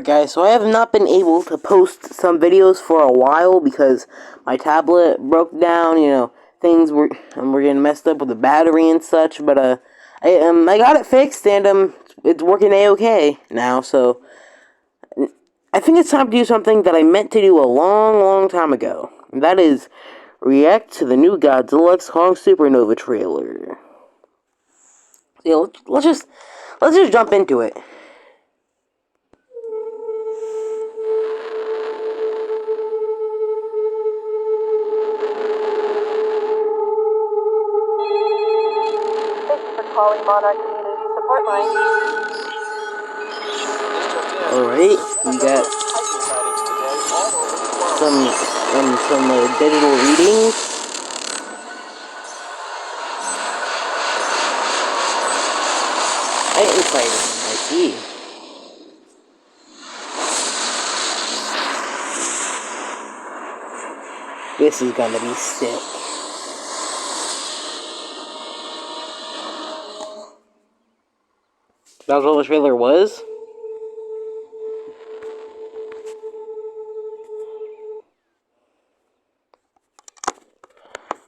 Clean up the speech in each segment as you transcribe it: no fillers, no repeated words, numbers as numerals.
Alright guys, so I have not been able to post some videos for a while because my tablet broke down, things were getting messed up with the battery and such, but I got it fixed and it's working A-okay now, so I think it's time to do something that I meant to do a long time ago. And that is react to the new Godzilla X Kong Supernova trailer. Yeah, let's just jump into it. Calling Monarch Community Support Line. Alright, we got some digital readings. Titan fighting, I see. This is gonna be sick. That was what the trailer was?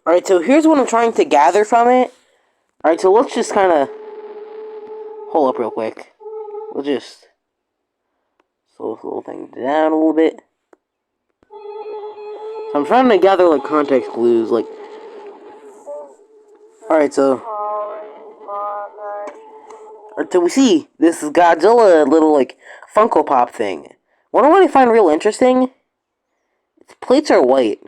Alright, so here's what I'm trying to gather from it. Alright, so let's just kind of... Hold up real quick. We'll just... slow this little thing down a little bit. So I'm trying to gather, like, context clues, like... Alright, so... Alright, so we see this is Godzilla little, like, Funko Pop thing. What I find real interesting? Its plates are white.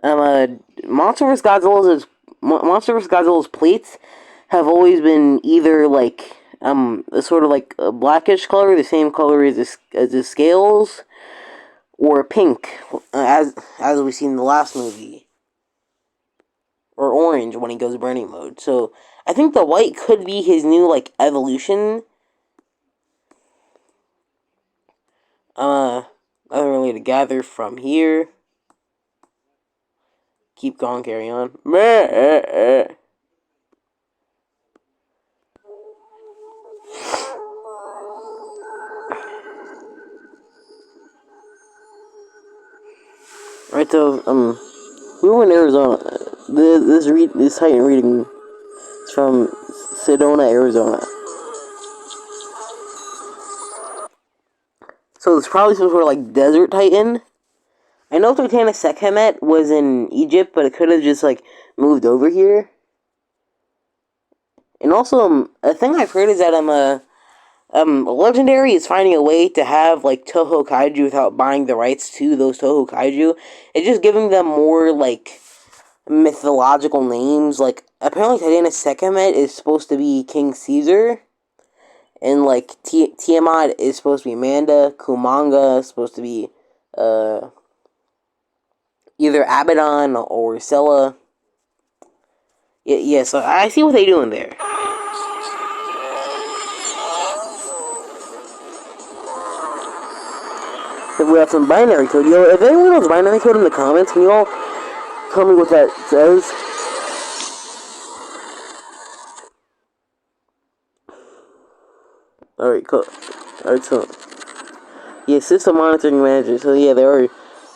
Monster vs. Godzilla's plates have always been either like a sort of like a blackish color, the same color as the scales, or pink, as we seen in the last movie, or orange when he goes burning mode. So I think the white could be his new like evolution. Nothing really to gather from here. Keep going, carry on. Alright, so, we were in Arizona. This Titan reading is from Sedona, Arizona. So it's probably some sort of like desert Titan. I know Titanic Sekhemet was in Egypt, but it could have just like moved over here. And also, a thing I've heard is that Legendary is finding a way to have like Toho Kaiju without buying the rights to those Toho Kaiju. It's just giving them more like mythological names. Like apparently, Titanic Sekhemet is supposed to be King Caesar, and like Tiamat is supposed to be Amanda. Kumanga is supposed to be either Abaddon or Scylla. Yeah, so I see what they're doing there. So we have some binary code. Yo, if anyone knows binary code in the comments, can you all tell me what that says? Alright, cool. Alright, so... yeah, system monitoring manager. So yeah, they are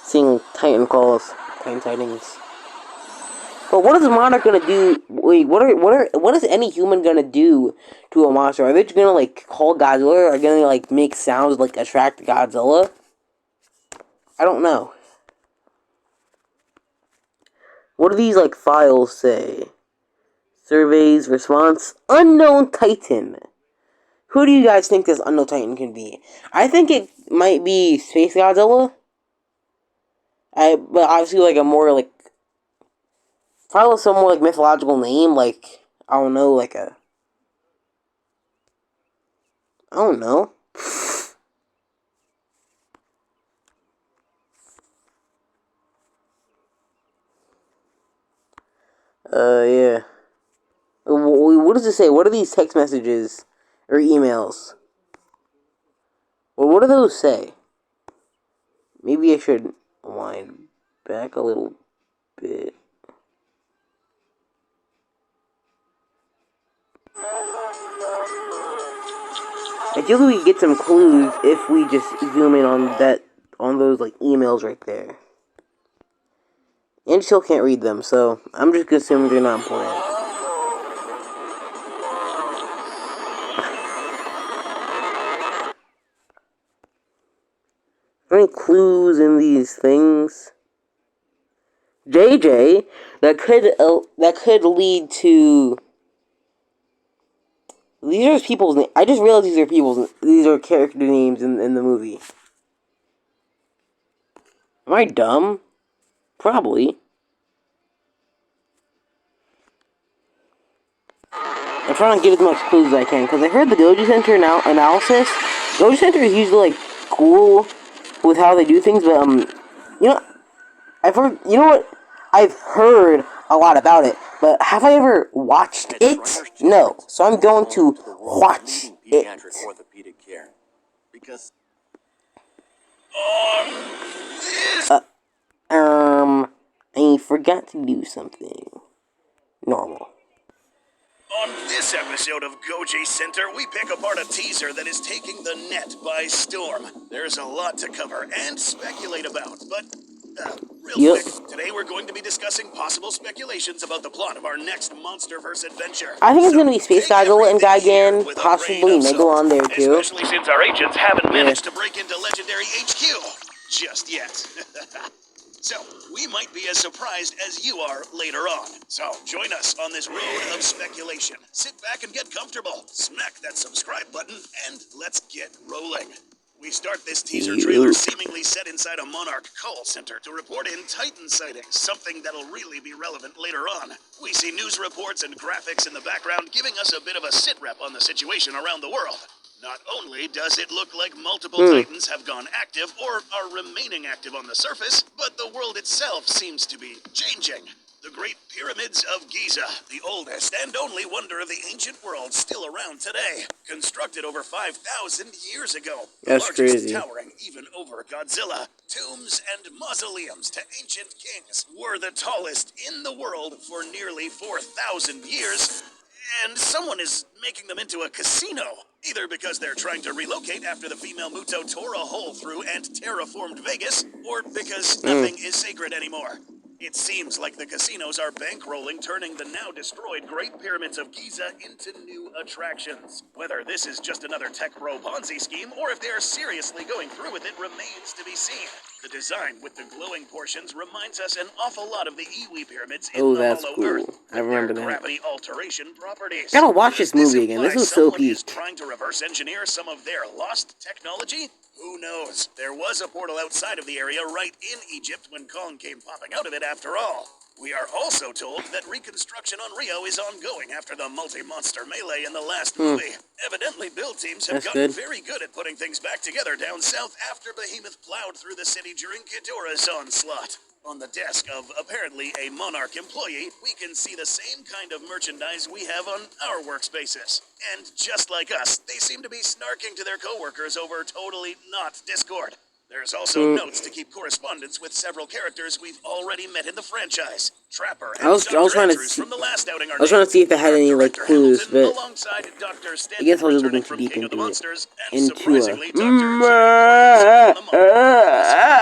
seeing Titan calls. Titan sightings. But what is a monarch gonna do? Wait, what is any human gonna do to a monster? Are they just gonna like call Godzilla? Or are they gonna like make sounds like attract Godzilla? I don't know. What do these like files say? Surveys, response, unknown Titan. Who do you guys think this unknown Titan can be? I think it might be Space Godzilla. But obviously like a more like probably some more like mythological name, like I don't know, like a I don't know. Yeah. What does it say? What are these text messages or emails? Well, what do those say? Maybe I should wind back a little bit. I feel like we could get some clues if we just zoom in on those like emails right there. And still can't read them, so I'm just gonna assume they're not important. Any clues in these things? JJ, that could lead to. These are people's names. I just realized these are character names in the movie. Am I dumb? Probably. I'm trying to get as much clues as I can, because I heard the Goji Center analysis. Goji Center is usually, like, cool with how they do things, but, you know, I've heard a lot about it, but have I ever watched it? No. So I'm going to watch it. Because I forgot to do something. Normal. on this episode of Goji Center, we pick apart a teaser that is taking the net by storm. There's a lot to cover and speculate about, but real quick, today we're going to be discussing possible speculations about the plot of our next MonsterVerse adventure. I think it's going to be Space Godzilla and Gigan, possibly Megalon there too. Especially since our agents haven't managed to break into Legendary HQ just yet. So, we might be as surprised as you are later on. So, join us on this road of speculation. Sit back and get comfortable. Smack that subscribe button, and let's get rolling. We start this teaser trailer seemingly set inside a Monarch call center to report in Titan sightings, something that'll really be relevant later on. We see news reports and graphics in the background giving us a bit of a sit-rep on the situation around the world. Not only does it look like multiple Titans have gone active or are remaining active on the surface, but the world itself seems to be changing. The Great Pyramids of Giza, the oldest and only wonder of the ancient world still around today, constructed over 5,000 years ago. That's largest crazy. Towering even over Godzilla. Tombs and mausoleums to ancient kings were the tallest in the world for nearly 4,000 years. And someone is making them into a casino, either because they're trying to relocate after the female Muto tore a hole through and terraformed Vegas, or because nothing is sacred anymore. It seems like the casinos are bankrolling, turning the now destroyed Great Pyramids of Giza into new attractions. Whether this is just another tech bro Ponzi scheme, or if they are seriously going through with it, remains to be seen. The design with the glowing portions reminds us an awful lot of the Iwi pyramids in the that's Hollow cool. Earth. I remember their that. gravity alteration properties. Gotta watch Does this movie again. imply This was so someone is peak. trying to reverse engineer some of their lost technology? Who knows? There was a portal outside of the area right in Egypt when Kong came popping out of it after all. We are also told that reconstruction on Rio is ongoing after the multi-monster melee in the last movie. Evidently, build teams have gotten very good at putting things back together down south after Behemoth plowed through the city during Ghidorah's onslaught. On the desk of apparently a Monarch employee, we can see the same kind of merchandise we have on our workspaces. And just like us, they seem to be snarking to their coworkers over totally not Discord. There's also notes to keep correspondence with several characters we've already met in the franchise. Trapper and I was Dr. trying to Andrews see- from the last outing are I was trying to see if they had any like Director clues, Hamilton, but alongside Dr. I Stanton guess I was returning looking too from deep King of the into it. Monsters, and Into surprisingly, a. Dr. Jack from the Monarch.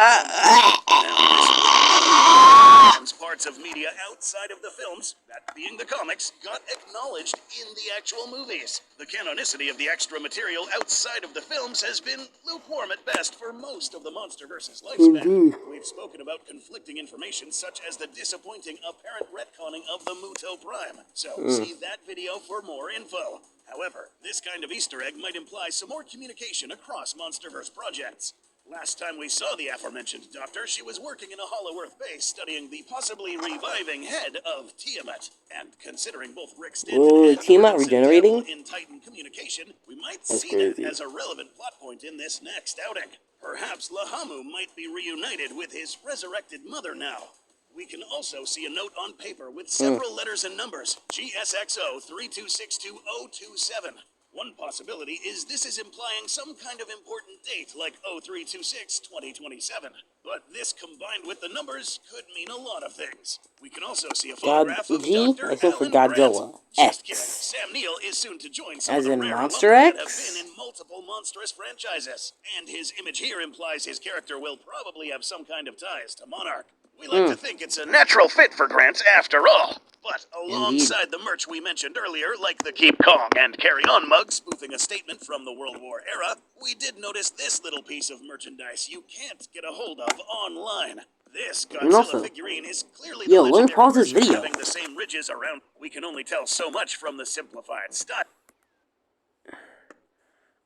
Parts of media outside of the films, that being the comics, got acknowledged in the actual movies. The canonicity of the extra material outside of the films has been lukewarm at best for most of the MonsterVerse's lifespan. We've spoken about conflicting information such as the disappointing apparent retconning of the Muto Prime, so see that video for more info. However, this kind of Easter egg might imply some more communication across MonsterVerse projects. Last time we saw the aforementioned doctor, she was working in a Hollow Earth base studying the possibly reviving head of Tiamat. And considering both Rick Stanton and Tiamat Jorgensen regenerating? dabble in Titan communication, we might That's see crazy. that as a relevant plot point in this next outing. Perhaps Lahamu might be reunited with his resurrected mother now. We can also see a note on paper with several letters and numbers, GSXO 3262-027. One possibility is this is implying some kind of important date like 0326-2027. But this combined with the numbers could mean a lot of things. We can also see a God photograph of G, Dr. I stood for Alan Grant. Godzilla. Just kidding. X. Sam Neill is soon to join some As of the in rare Monster alumni that have X? been in multiple monstrous franchises. And his image here implies his character will probably have some kind of ties to Monarch. We like to think it's a natural fit for Grant after all. But Indeed. alongside the merch we mentioned earlier, like the Keep Calm and Carry On mug spoofing a statement from the World War era, we did notice this little piece of merchandise you can't get a hold of online. This And Godzilla also, figurine is clearly yo, the let me legendary pause this version video. having the same ridges around. We can only tell so much from the simplified style.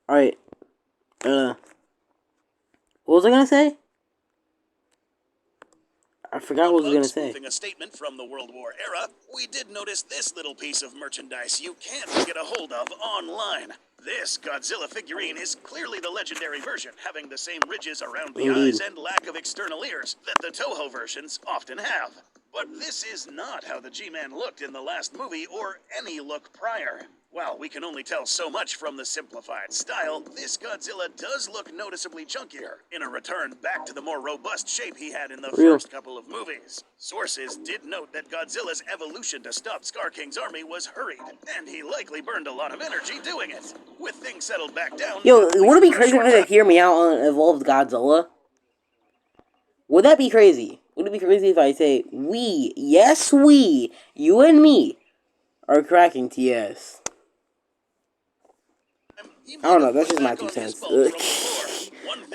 Alright. What was I gonna say? I forgot what I was gonna say. Spoofing a statement from the World War era, we did notice this little piece of merchandise you can't get a hold of online. This Godzilla figurine is clearly the legendary version, having the same ridges around the eyes and lack of external ears that the Toho versions often have. But this is not how the G-Man looked in the last movie or any look prior. While we can only tell so much from the simplified style, this Godzilla does look noticeably chunkier, in a return back to the more robust shape he had in the first couple of movies. Sources did note that Godzilla's evolution to stop Scar King's army was hurried, and he likely burned a lot of energy doing it. With things settled back down... Yo, would it be crazy if I could hear me out on Evolved Godzilla? Would that be crazy? Would it be crazy if I say, we, yes we, you and me, are cracking TS? I don't know, that's just my 2 cents.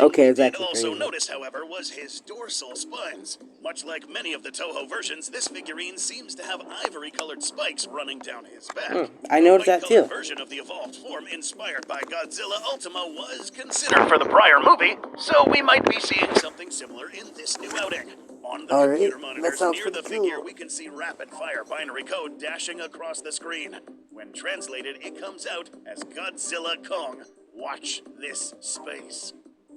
Okay, it's actually also crazy. notice, however, was his dorsal spines. Much like many of the Toho versions, this figurine seems to have ivory-colored spikes running down his back. I noticed that too. The version of the evolved form inspired by Godzilla Ultima was considered for the prior movie, so we might be seeing something similar in this new outing. On the computer monitors near the figure, we can see rapid-fire binary code dashing across the screen. When translated, it comes out as Godzilla Kong. Watch this space.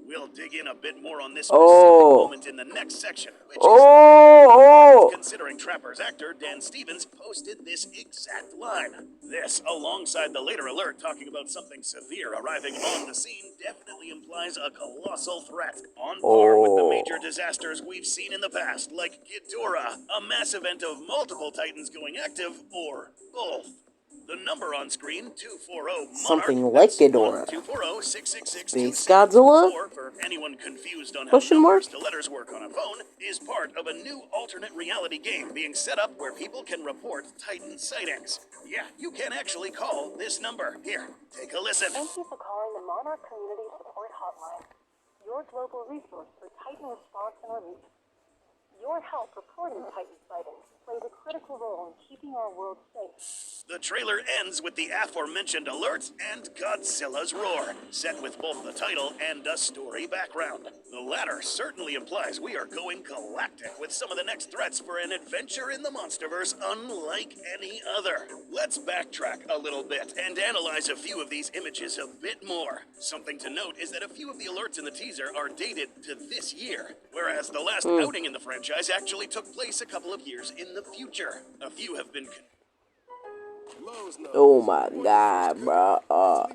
We'll dig in a bit more on this specific moment in the next section, which is considering Trapper's actor Dan Stevens posted this exact line. This, alongside the later alert talking about something severe arriving on the scene, definitely implies a colossal threat, on par with the major disasters we've seen in the past, like Ghidorah, a mass event of multiple Titans going active, or both. The number on screen, 240 Something like Ghidorah. 240-666-2724, Space Godzilla? for anyone confused on how numbers to letters work on a phone, is part of a new alternate reality game being set up where people can report Titan sightings. Yeah, you can actually call this number. Here, take a listen. Thank you for calling the Monarch Community Support Hotline, your global resource for Titan response and relief. Your help reporting Titan sightings plays a critical role in keeping our world safe. The trailer ends with the aforementioned alert and Godzilla's roar, set with both the title and a story background. The latter certainly implies we are going galactic with some of the next threats for an adventure in the Monsterverse unlike any other. Let's backtrack a little bit and analyze a few of these images a bit more. Something to note is that a few of the alerts in the teaser are dated to this year, whereas the last outing in the franchise actually took place a couple of years in the future. A few have been... Oh my god, bro.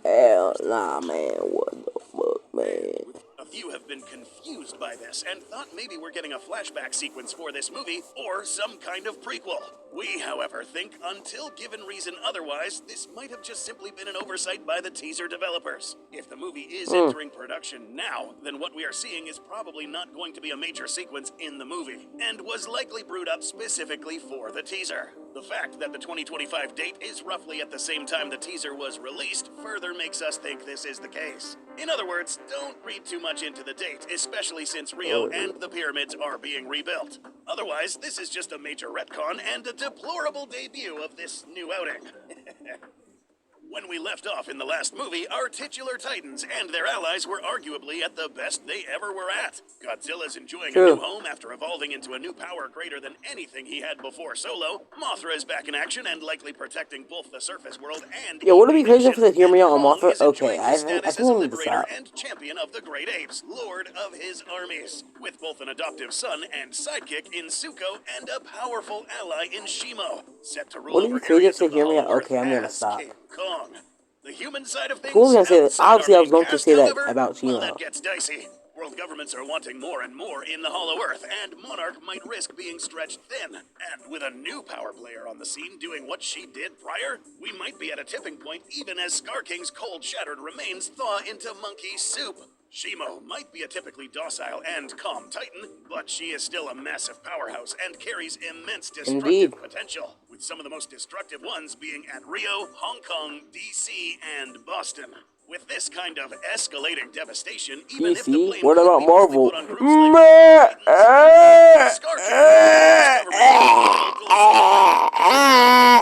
Hell nah, man. What the fuck, man? A few have been confused by this and thought maybe we're getting a flashback sequence for this movie or some kind of prequel. We, however, think until given reason otherwise, this might have just simply been an oversight by the teaser developers. If the movie is entering production now, then what we are seeing is probably not going to be a major sequence in the movie, and was likely brewed up specifically for the teaser. The fact that the 2025 date is roughly at the same time the teaser was released further makes us think this is the case. In other words, don't read too much into the date, especially since Rio and the pyramids are being rebuilt. Otherwise, this is just a major retcon and a deplorable debut of this new outing. When we left off in the last movie, our titular Titans and their allies were arguably at the best they ever were at. Godzilla's enjoying a new home after evolving into a new power greater than anything he had before Solo. Mothra is back in action and likely protecting both the surface world and... Yo, would it be crazy if they hear me out on Kong Mothra? is Okay, enjoying I his think status I as a need to liberator stop. and champion of the great apes, lord of his armies, with both an adoptive son and sidekick in Zuko and a powerful ally in Shimo, set to rule Would it be over crazy if areas they of the hear me out? Hollow Earth Okay, I'm gonna as stop. King Kong. The human side of Who was things, gonna say that? outside our Obviously, I was main going to cast, say that however, about well, that Shimo. gets dicey. World governments are wanting more and more in the Hollow Earth, and Monarch might risk being stretched thin. And with a new power player on the scene doing what she did prior, we might be at a tipping point even as Scar King's cold, shattered remains thaw into monkey soup. Shimo might be a typically docile and calm Titan, but she is still a massive powerhouse and carries immense Indeed. destructive potential, with some of the most destructive ones being at Rio, Hong Kong, DC, and Boston. With this kind of escalating devastation, even if the DC? blame What could about be mostly Marvel? put on groups like Titans, Scar King might be the first government to take vocal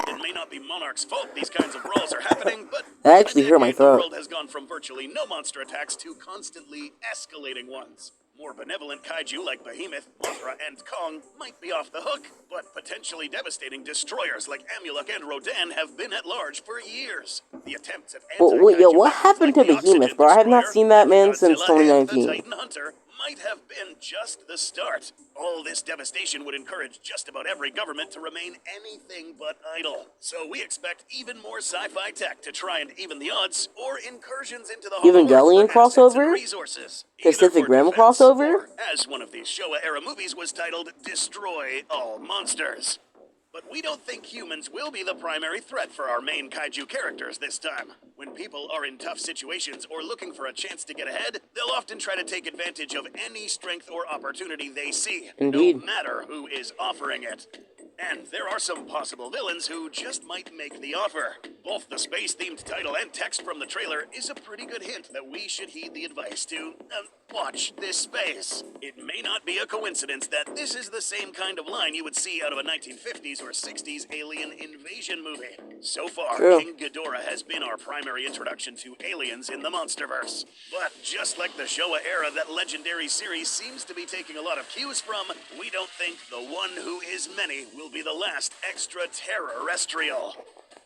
say. It may not be Monarch's fault these kinds of brawls are happening, but That in a actually hurt my decade, the throat. world has gone from virtually no monster attacks to constantly escalating ones. More benevolent kaiju like Behemoth, Mothra, and Kong might be off the hook, but potentially devastating destroyers like Amulek and Rodan have been at large for years. The attempts at But wait, yo, anti-kaiju what weapons happened like to the Behemoth, Oxygen bro? I have not Destroyer, seen that man since Mechagodzilla, and the 2019. Titan Hunter might have been just the start. All this devastation would encourage just about every government to remain anything but idle. So we expect even more sci-fi tech to try and even the odds, or incursions into the Hollow Earth Evangelion for assets and crossover? resources. Either Pacific for Rim defense, crossover? or, as one of these Showa-era movies was titled, Destroy All Monsters. But we don't think humans will be the primary threat for our main kaiju characters this time. When people are in tough situations or looking for a chance to get ahead, they'll often try to take advantage of any strength or opportunity they see, Indeed. no matter who is offering it. And there are some possible villains who just might make the offer. Both the space-themed title and text from the trailer is a pretty good hint that we should heed the advice to, watch this space. It may not be a coincidence that this is the same kind of line you would see out of a 1950s or 60s alien invasion movie. So far, True. King Ghidorah has been our primary introduction to aliens in the Monsterverse. But just like the Showa era that legendary series seems to be taking a lot of cues from, we don't think the one who is many will be the last extraterrestrial.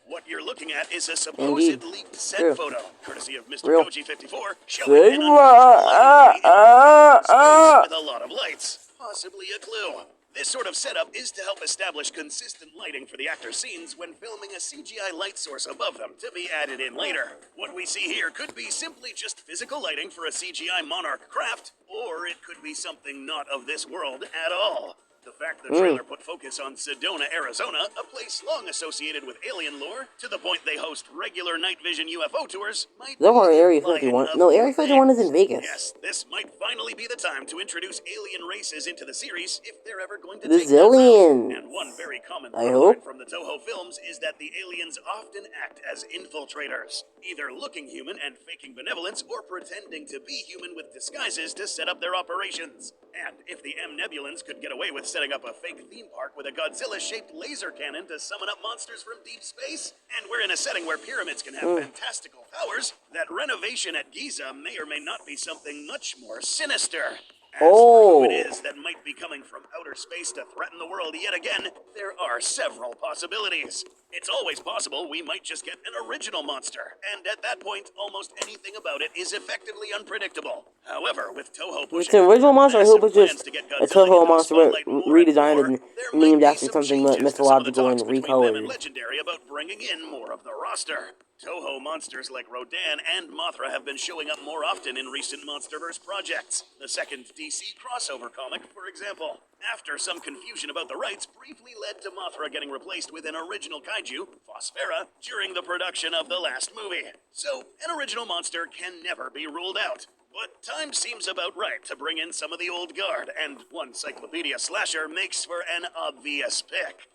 What you're looking at is a supposed Indeed. leaked set True. photo, courtesy of Mr. Real. Koji54, showing an Sigma! unusual space with a lot of lights, possibly a clue. This sort of setup is to help establish consistent lighting for the actors' scenes when filming a CGI light source above them to be added in later. What we see here could be simply just physical lighting for a CGI Monarch craft, or it could be something not of this world at all. The fact the trailer put focus on Sedona, Arizona, a place long associated with alien lore, to the point they host regular night vision UFO tours, might Is that where be Area implying 51? a No, few Area 51 is in things. Vegas. Yes, this might finally be the time to introduce alien races into the series if they're ever going to The take that route. Zillions. And one very common I plotline hope. from the Toho films is that the aliens often act as infiltrators, either looking human and faking benevolence or pretending to be human with disguises to set up their operations. And if the M-Nebulans could get away with setting up a fake theme park with a Godzilla-shaped laser cannon to summon up monsters from deep space, and we're in a setting where pyramids can have fantastical powers, that renovation at Giza may or may not be something much more sinister. As for who it is that might be coming from outer space to threaten the world yet again, there are several possibilities. It's always possible we might just get an original monster, and at that point, almost anything about it is effectively unpredictable. However, with Toho If pushing it's an original monster, I hope massive it's plans just to get a Godzilla Toho into the monster spotlight more redesigned more, and there named might be after some something changes to some of the mythological talks and between them and recolored. Legendary about bringing in more of the roster. Toho monsters like Rodan and Mothra have been showing up more often in recent Monsterverse projects. The second DC crossover comic, for example. After some confusion about the rights briefly led to Mothra getting replaced with an original kaiju, Phosphera, during the production of the last movie. So, an original monster can never be ruled out. But time seems about right to bring in some of the old guard, and one Cyclopedia slasher makes for an obvious pick.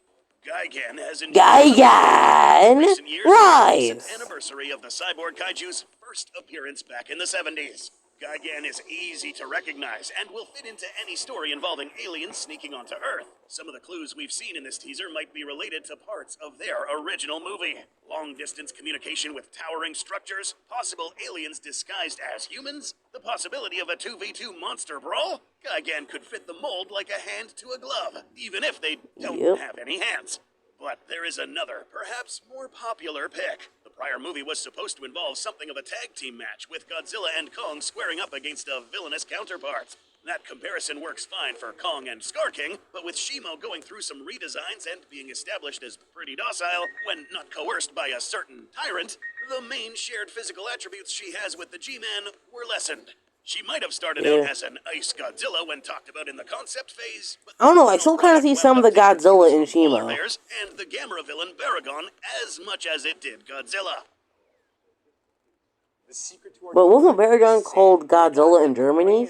Gigan has enjoyed in Gigan! recent years, the recent Rise! anniversary of the cyborg kaiju's first appearance back in the 70s. Gigan is easy to recognize and will fit into any story involving aliens sneaking onto Earth. Some of the clues we've seen in this teaser might be related to parts of their original movie. Long-distance communication with towering structures, possible aliens disguised as humans, the possibility of a 2v2 monster brawl. Gigan could fit the mold like a hand to a glove, even if they don't have any hands. But there is another, perhaps more popular pick. The prior movie was supposed to involve something of a tag team match, with Godzilla and Kong squaring up against a villainous counterpart. That comparison works fine for Kong and Scar King, but with Shimo going through some redesigns and being established as pretty docile when not coerced by a certain tyrant, the main shared physical attributes she has with the G-Man were lessened. She might have started out Yeah. as an Ice Godzilla when talked about in the concept phase, but I don't know, I the still final kind of see product some of wound the up taking Godzilla cues in from polar Shimo. bears and the Gamera villain Baragon as much as it did Godzilla. But wasn't Baragon called Godzilla in Germany?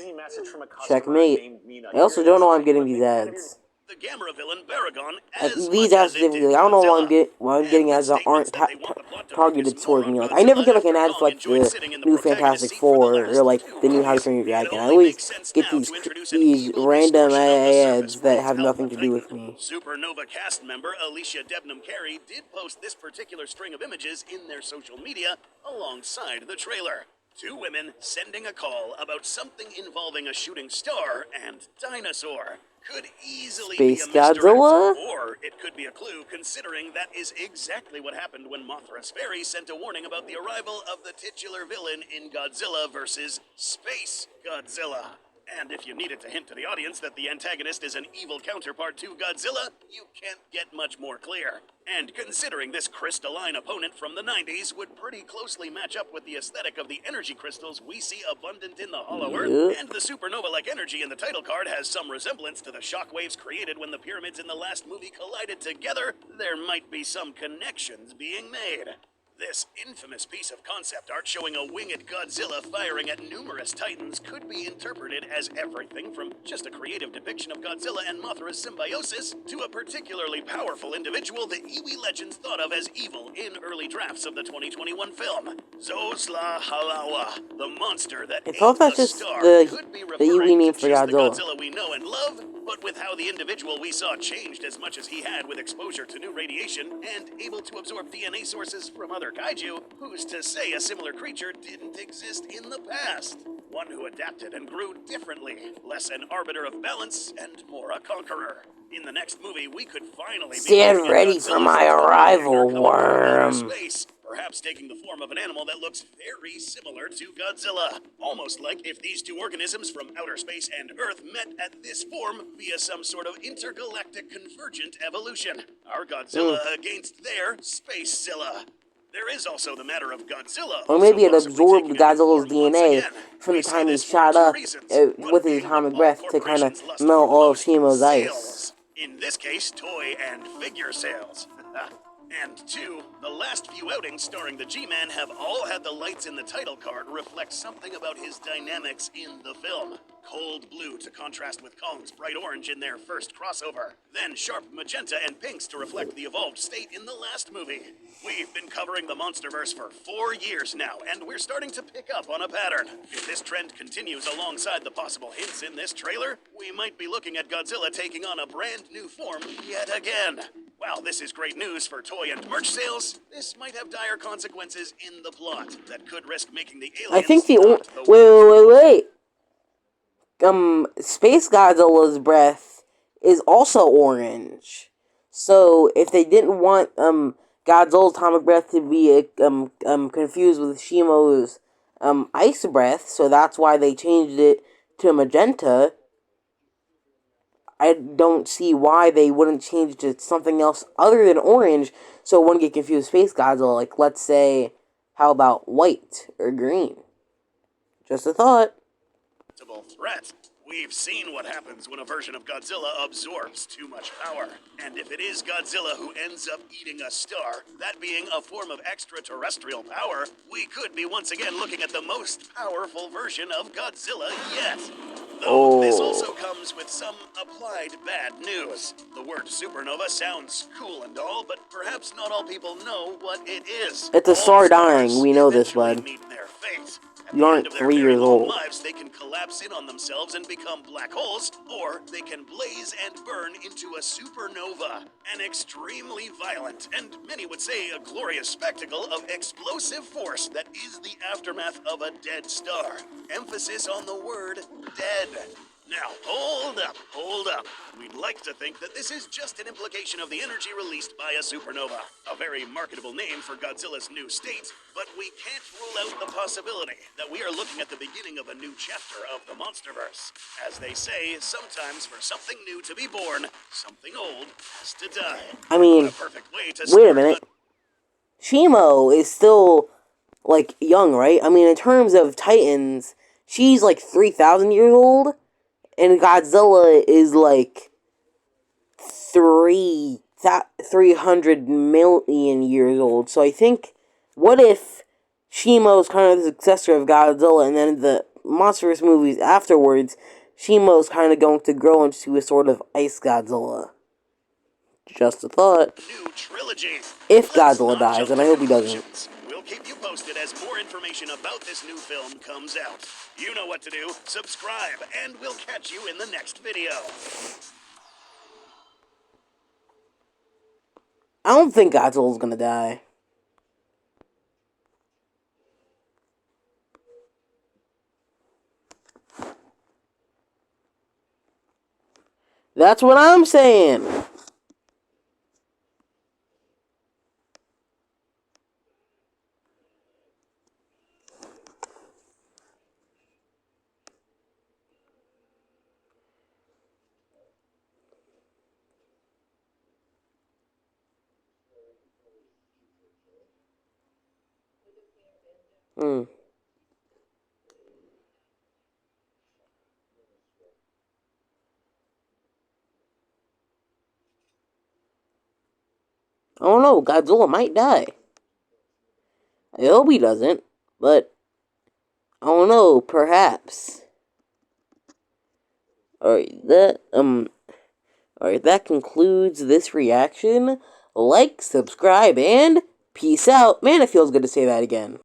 Checkmate. I also don't know why I'm getting these ads. The Gamera villain Baragon Like, as these much ads as it did specifically, I don't know Godzilla. why I'm And getting with ads that aren't statements that they want the plot to targeted focus more towards on me. Like, I never Godzilla get like an after ad for Kong like enjoyed the sitting in the new protagonist Fantastic seat for the Four or last like 2 the new How to movies. Train Your It Dragon. I only always makes sense get now to introduce an these evil random distortion of the surface ads that world's have nothing Alpha to do with Titan. me. Supernova cast member Alicia Debnam Carey did post this particular string of images in their social media alongside the trailer. 2 women sending a call about something involving a shooting star and dinosaur. Could easily Space be a misdirect, Godzilla? or it could be a clue considering that is exactly what happened when Mothra's fairy sent a warning about the arrival of the titular villain in Godzilla vs. Space Godzilla. And if you needed to hint to the audience that the antagonist is an evil counterpart to Godzilla, you can't get much more clear. And considering this crystalline opponent from the 90s would pretty closely match up with the aesthetic of the energy crystals we see abundant in the Hollow Earth, and the supernova-like energy in the title card has some resemblance to the shockwaves created when the pyramids in the last movie collided together, there might be some connections being made. This infamous piece of concept art showing a winged Godzilla firing at numerous titans could be interpreted as everything from just a creative depiction of Godzilla and Mothra's symbiosis to a particularly powerful individual the Iwi legends thought of as evil in early drafts of the 2021 film. Zosla Halawa, the monster that I thought ate that's a just star, could be the referring Iwi name to for just the Godzilla. Godzilla we know and love, but with how the individual we saw changed as much as he had with exposure to new radiation and able to absorb DNA sources from other kaiju, who's to say a similar creature didn't exist in the past? One who adapted and grew differently, less an arbiter of balance and more a conqueror. In the next movie, we could finally Stand be looking ready at for Godzilla's my total arrival, anger coming from outer worm. space, perhaps taking the form of an animal that looks very similar to Godzilla. Almost like if these 2 organisms from outer space and Earth met at this form via some sort of intergalactic convergent evolution. Our Godzilla against their Spacezilla. There is also the matter of Godzilla, Or maybe it also possibly absorbed taking a new Godzilla's form once DNA again. from the We say time he this for shot 2 up reasons. One with his being atomic what breath all to kind of corporations lust melt for all of most, Shimo's ice. sales. In this case, toy and figure sales. And 2, the last few outings starring the G-Man have all had the lights in the title card reflect something about his dynamics in the film. Cold blue to contrast with Kong's bright orange in their first crossover. Then sharp magenta and pinks to reflect the evolved state in the last movie. We've been covering the Monsterverse for 4 years now, and we're starting to pick up on a pattern. If this trend continues alongside the possible hints in this trailer, we might be looking at Godzilla taking on a brand new form yet again. While this is great news for toy and merch sales, this might have dire consequences in the plot that could risk making the aliens I think not the wait. Space Godzilla's breath is also orange. So if they didn't want Godzilla's atomic breath to be confused with Shimo's ice breath, so that's why they changed it to magenta. I don't see why they wouldn't change it to something else other than orange, so it wouldn't get confused with Space Godzilla. Like, let's say, how about white or green? Just a thought. threat. We've seen what happens when a version of Godzilla absorbs too much power. And if it is Godzilla who ends up eating a star, that being a form of extraterrestrial power, we could be once again looking at the most powerful version of Godzilla yet. Though this also comes with some applied bad news. The word supernova sounds cool and all, but perhaps not all people know what it is. It's a All star dying. stars We know this, eventually bud. meet their fate. At You the aren't end of their 3 very years long old. lives, they can collapse in on themselves and become black holes, or they can blaze and burn into a supernova. An extremely violent, and many would say a glorious spectacle of explosive force that is the aftermath of a dead star. Emphasis on the word dead. Now, hold up. We'd like to think that this is just an implication of the energy released by a supernova. A very marketable name for Godzilla's new state, but we can't rule out the possibility that we are looking at the beginning of a new chapter of the Monsterverse. As they say, sometimes for something new to be born, something old has to die. I mean, What a perfect way to wait a start minute. Shimo is still like, young, right? I mean, in terms of Titans, she's, like, 3,000 years old, and Godzilla is, like, 300 million years old. So I think, what if Shimo's kind of the successor of Godzilla, and then the monstrous movies afterwards, Shimo's kind of going to grow into a sort of ice Godzilla? Just a thought. New trilogy. If Let's Godzilla not dies, jump and I to hope he doesn't. conclusions. We'll keep you posted as more information about this new film comes out. You know what to do. Subscribe, and we'll catch you in the next video. I don't think Godzilla's gonna die. That's what I'm saying. Hmm. I don't know. Godzilla might die. I hope he doesn't, but I don't know. Perhaps. Alright, that concludes this reaction. Like, subscribe, and peace out. Man, it feels good to say that again.